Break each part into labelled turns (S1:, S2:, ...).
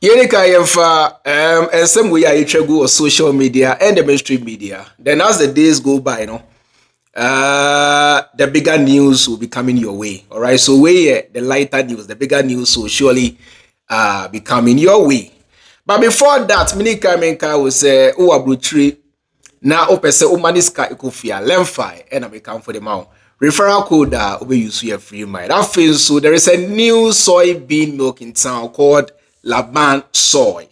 S1: Yenika yemfa and some way I go on social media and the mainstream media. Then as the days go by, the bigger news will be coming your way. All right. So where the lighter news, the bigger news will surely be coming your way. But before that, Minika Menka will say, oh, abrutri na opese umaniska ikufia lemfi and I become for the mouth. Referral code we use here Freemind. I feel so there is a new soybean milk in town called Laban soy.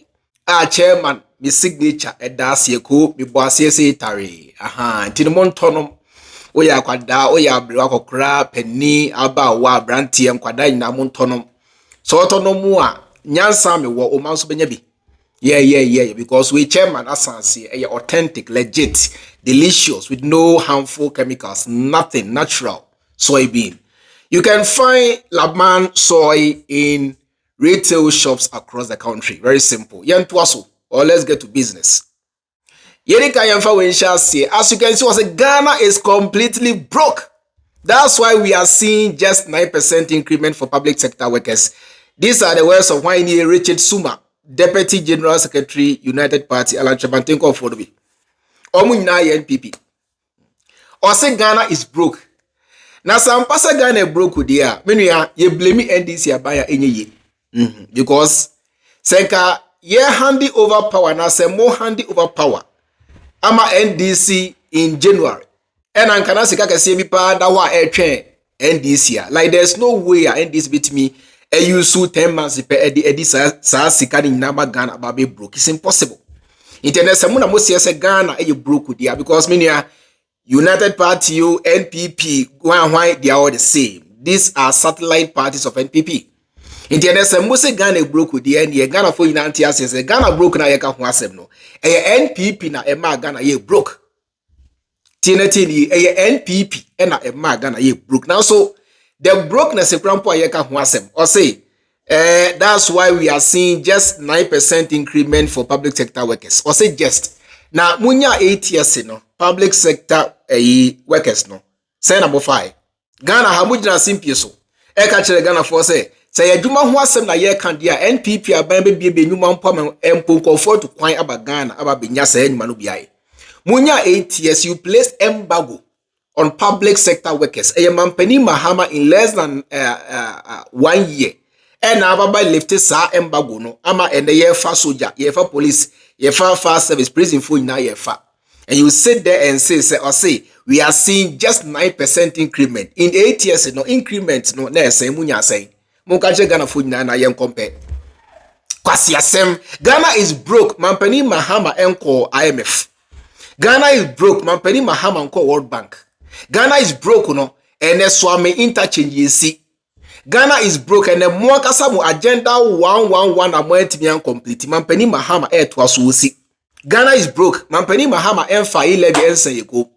S1: Chairman, my signature at Dasieko, me bossy say tari. Aha, Tinamontonum. Oya kwada, oya briwako kra, penny, aba wa branti kwada ina montonum. So autonomua, nyansa me wo omanso benyebi. Yeah. Because we chairman asansi, authentic, legit, delicious, with no harmful chemicals, nothing, natural soybean. You can find Laban soy in retail shops across the country. Very simple. Yantuaso, or let's get to business. Yerika Yamfa Wensha say, as you can see, Ghana is completely broke. That's why we are seeing just 9% increment for public sector workers. These are the words of Whiny Richard Sumah, Deputy General Secretary, United Party, Alan Chabantenko of Fodobi. Omunyina NPP. Or say Ghana is broke. Now some pasa Ghana broke there. Meaning you blame NDC abaya enye ye. Because senka ye handy over power na se more handy over power. Ama NDC in January. And ankana sika kese bi pa da wa NDC. Like there's no way NDC beat me use 10 months pe edi sa sika ni naba Ghana ba be broke. It's impossible. Internet se muna mo se Ghana broke there because meaning United Party, NPP, why they are all the same. These are satellite parties of NPP. Internet se mo se Ghana broke there and Ghana for United States. Ghana broke na yeka ho asem no. NPP na ema Ghana ye broke. Tinetini NPP na ema Ghana ye broke. Now so the brokenness ekrampo yeka ho asem. Or say that's why we are seeing just 9% increment for public sector workers. Or say just now munya 8 years no public sector workers no. Say number 5. Ghana ha mujina simpie so. Eka chere Ghana for say yadwuma ho asem na ye kan dia NPP aban be bie nyuma mpo empo comfort to kwan aba Ghana aba benya say nyuma no biae. Munya 8 years you placed embargo on public sector workers. Dramani Mahama in less than 1 year. And ababa lifted sa embargo no ama and the year fa soldier, ye fa police, ye fa fire service prison for na ye fa. And you sit there and say we are seeing just 9% increment in 8 years no increment no na say munya say. Munkache Ghana for na yen compare. Kwasi asem Ghana is broke. Dramani Mahama enko IMF. Ghana is broke. Dramani Mahama enko World Bank. Ghana is broke no and swame interchange yesi. Ghana is broke and the more kasamu agenda 111 amwetimi complete. Dramani Mahama to asusi. Ghana is broke. Dramani Mahama enfa levy ensen yeko.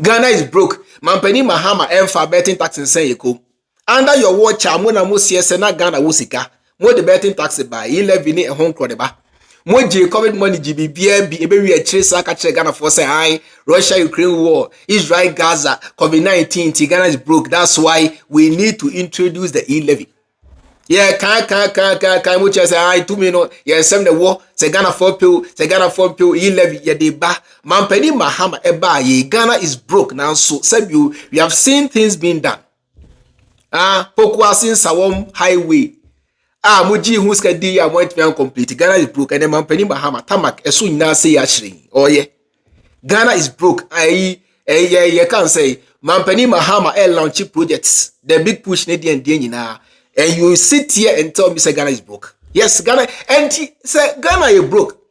S1: Ghana is broke. Dramani Mahama enfa betting tax ensen yeko. Under your watch, amuna mo siese na Ghana wusika. Mo the betting tax by 11 ni home crowd ba. Mo je COVID money GBBB ebe we trace aka che Ghana for say hi Russia Ukraine war, Israel Gaza, COVID-19, Ghana is broke. That's why we need to introduce the e-levy. Yeah, can mo che say hi 2 million. Yeah, same the war. Say Ghana 4 pill e-levy ye de ba. Dramani Mahama eba ye Ghana is broke now so we have seen things being done. Pokwasin Sawom Highway. Muji Huska D went me complete. Ghana is broke and then Dramani Mahama Tamak Esu na say ashring. Oh yeah. Ghana is broke. You can't say Dramani Mahama launch projects. The big push Canadian and you sit here and tell me say Ghana is broke. Yes, Ghana and say Ghana is broke.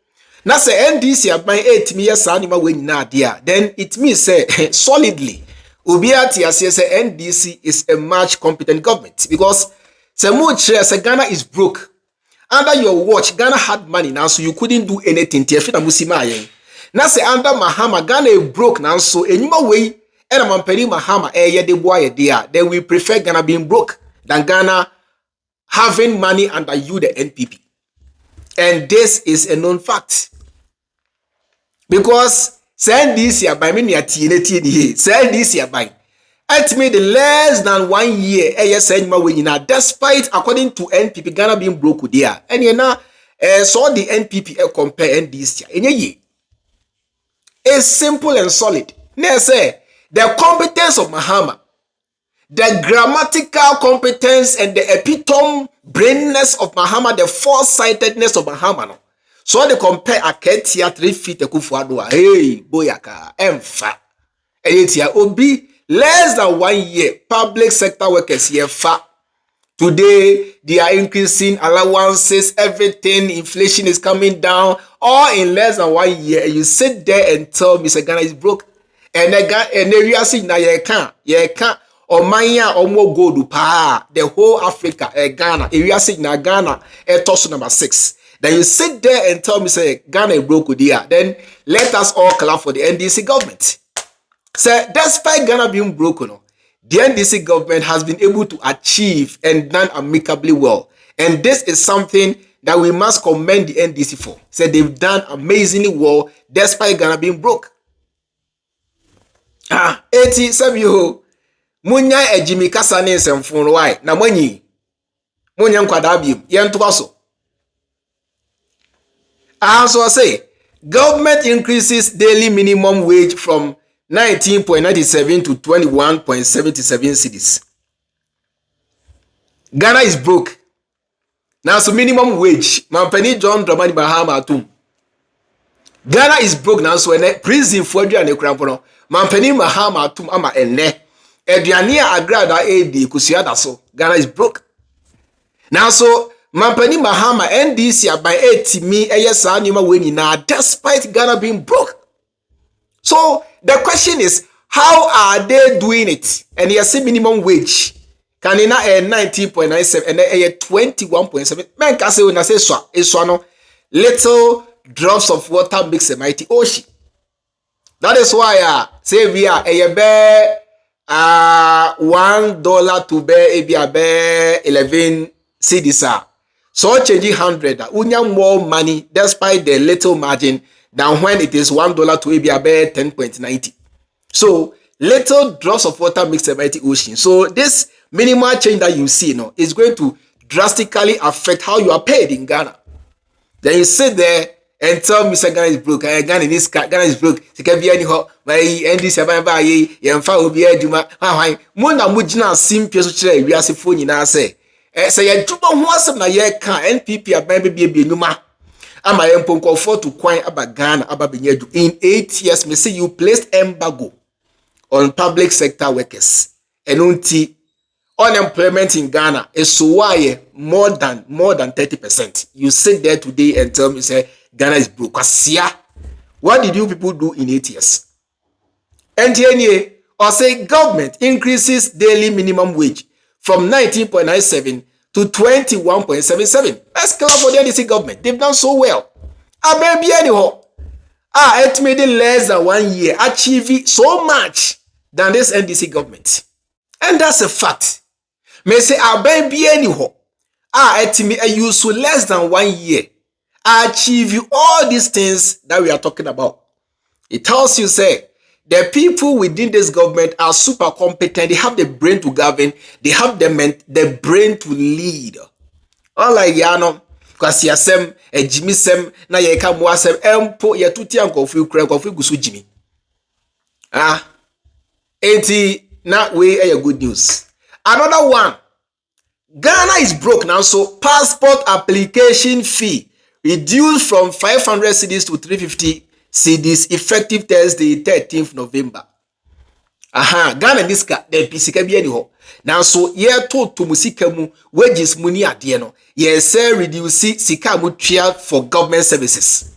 S1: Now say NDC at my 8 years anima when na there. Then it means say solidly. Ubiati as say NDC is a much competent government because say Ghana is broke. Under your watch, Ghana had money now, so you couldn't do anything. Now say under Mahama, Ghana is broke now, so anymore way, and Dramani Mahama de boy there. Then we prefer Ghana being broke than Ghana having money under you, the NPP. And this is a known fact. Because send this year by me send this year by at me the less than 1 year despite according to NPP Ghana being broke there and you know So the NPP compare NDC. It's simple and solid. Now say the competence of Mahama, the grammatical competence and the epitome brainness of Mahama, the foresightedness of Mahama. No. So they compare Aketia 3 feet Kufuadua. Hey, boyaka, emfa. Eyetia obi less than 1 year. Public sector workers here fa. Today, they are increasing allowances, everything, inflation is coming down, all in less than 1 year. You sit there and tell me, Ghana is broke. And we are saying, you can't, or Maya, or more gold, the whole Africa, Ghana. We are saying, Ghana, toss number 6. Then you sit there and tell me, say, Ghana is broke, dear. Then let us all clap for the NDC government. So, despite Ghana being broken, the NDC government has been able to achieve and done amicably well. And this is something that we must commend the NDC for. So they've done amazingly well despite Ghana being broke. 87 yo. Munya ejimi kasa ne semfun why na manyi. Munya nkwada biem. Yentoa so. So I say, government increases daily minimum wage from 19.97 to 21.77 cedis. Ghana is broke. Now, so minimum wage. Mampeni John Dramani Mahama too. Ghana is broke now, so prison for Adrian Crampono. Mampeni Mahama too ama ene. Adriania agrada AD kusiada so. Ghana is broke. Now, so Mampeni Mahama NDC by 80 me ayesa nyuma weni na despite Ghana being broke. So the question is, how are they doing it? And you see minimum wage. Can you not 19.97 and 21.7? Man can say when I say so, it's one little drops of water makes a mighty ocean. That is why say we are a bear $1 to bear 11 cedis. So changing 100, unya more money despite the little margin than when it is $1 to a bear 10.90. So little drops of water makes a mighty ocean. So this minimal change that you see is going to drastically affect how you are paid in Ghana. Then you sit there and tell me Ghana is broke. Ghana is broke. It can be anyhow. My NDC buy yemfa obi adwuma. Hwan mo na mo gina simpie so kire wiase fo nyina say. Say ya dwuma ho asem na ye ka NPP aban be bie enuma. Ama ye mponkofo to kwan aba Ghana aba benyadu. In 8 years me say you placed embargo on public sector workers. Enunti unemployment in Ghana is so why more than 30%. You sit there today and tell me say Ghana is broke. What did you people do in 8 years? NTNA or say government increases daily minimum wage from 19.97 to 21.77. Let's clap for the NDC government. They've done so well. Baby anyhow. It made it less than 1 year achieving so much than this NDC government. And that's a fact. May say baby anyhow. It me use less than 1 year achieve all these things that we are talking about. It tells you say the people within this government are super competent. They have the brain to govern. They have the brain to lead. Unlike Yano, because yasem Jimmy sem na ye ka mo asem empo ye tuti ankofu kura ankofu gusu Jimmy. Enti na we a good news. Another one. Ghana is broke now, so passport application fee reduced from 500 cedis to 350 cedis effective Thursday, 13th November. Ghana this ka the pisika bi ani ho. Now so ye to musika mu wages mu ni ade no. Ye say reduce sika mu tua for government services.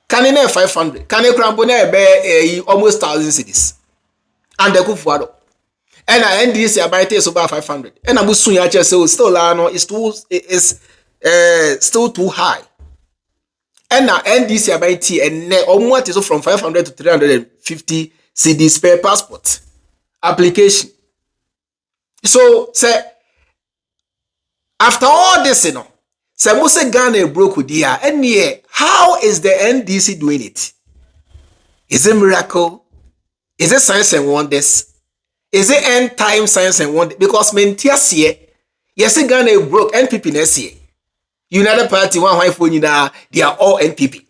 S1: Can e na 500? Can e krambo na be almost 1000 cedis. And the kufuado. And NDC about is about 500. And I'm soon say still is still too high. And now NDC about and almost is from 500 to 350 cedis per passport application. So say after all this, say Mose Ghana broke with here. And yeah, how is the NDC doing it? Is it miracle? Is it science and wonders? Is it end time science and wonder? Because mentia see, yes, Ghana broke NPP next year. United Party, one wife, they are all NPP.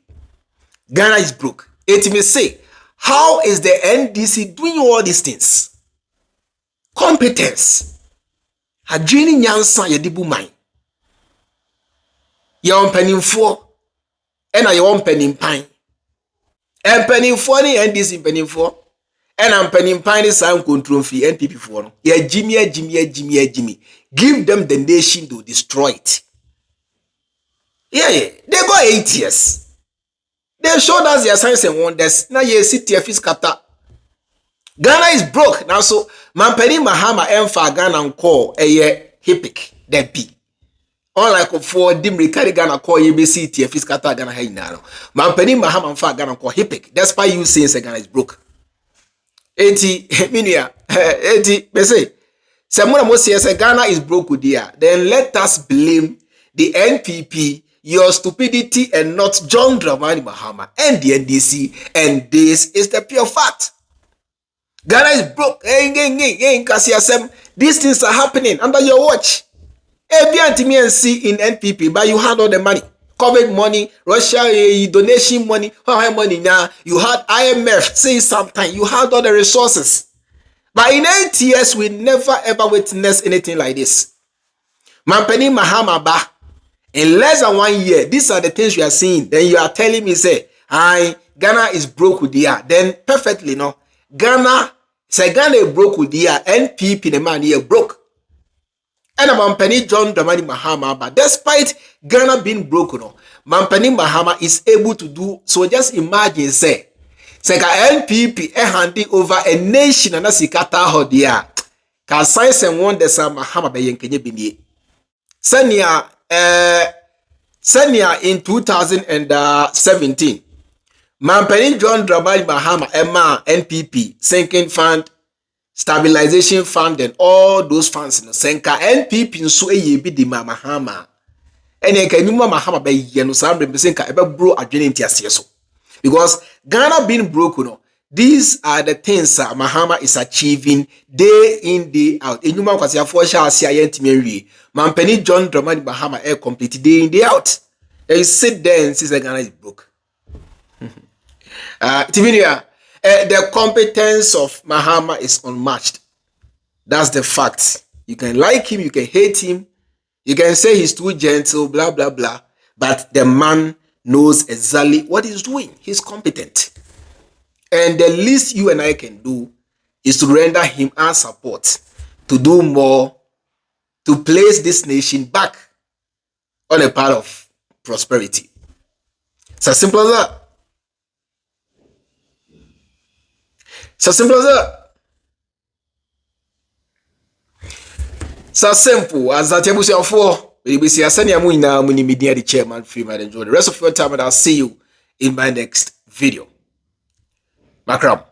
S1: Ghana is broke. It may say, how is the NDC doing all these things? Competence. Adwini nyansa yedibu man. Ye on penimfo. Ena ye on penimpan. En penimfo ni NDC penimfo. Ena penimpan ni sa control fee NPP for no. Ye Jimmy. Give them the nation to destroy it. Yeah. They go 8 years. They showed us their signs and wonders. Now you see TF's kata. Ghana is broke. Now so Dramani Mahama emfa Ghana nko eye hipic that be. Unlike for dim carry Ghana call you see TF's kata Ghana hay now. Dramani Mahama emfa Ghana nko hipic. That's why you saying Ghana is broke. Eti minia eti bese. Samuna mo say Ghana is broke dia. Then let us blame the NPP, your stupidity, and not John Dramani Mahama and the NDC, and this is the pure fact. Ghana is broke. These things are happening under your watch. ABNTMNC in NPP, but you had all the money. COVID money, Russia donation money, how money now? You had IMF say something. You had all the resources. But in 8 years, we never ever witnessed anything like this. Dramani Mahama ba. In less than 1 year, these are the things you are seeing. Then you are telling me, say, Ghana is broke with the year. Then perfectly, no. Ghana is broke with the year. NPP, the man here broke. And Dramani John Dramani Mahama, but despite Ghana being broke, no, Dramani Mahama is able to do. So just imagine, say NPP handing over a nation and that's Ikata Hodia. Can science and wonders Mahama be yenkenye bini. Senia in 2017. Dramani John Dramani Mahama Emma NPP sinking fund, stabilization fund, and all those funds in the Senka NPP so ye be the Mahama. And then can you Mahama be yenu sambre besenka ebe bro adwene so. Because Ghana being broke, you know, these are the things Mahama is achieving day in, day out. And you man kwasi afo sha sia yentime Dramani John Dramani Mahama complete day in, day out. And you sit there and see Ghana is broke. The competence of Mahama is unmatched. That's the fact. You can like him, you can hate him, you can say he's too gentle, blah, blah, blah. But the man knows exactly what he's doing. He's competent. And the least you and I can do is to render him our support, to do more, to place this nation back on a path of prosperity. It's as simple as that. So simple as that. So simple as that. You say for we see Asani Amuina Muni Media, the chairman, Freemind. Enjoy the rest of your time, and I'll see you in my next video. Makram.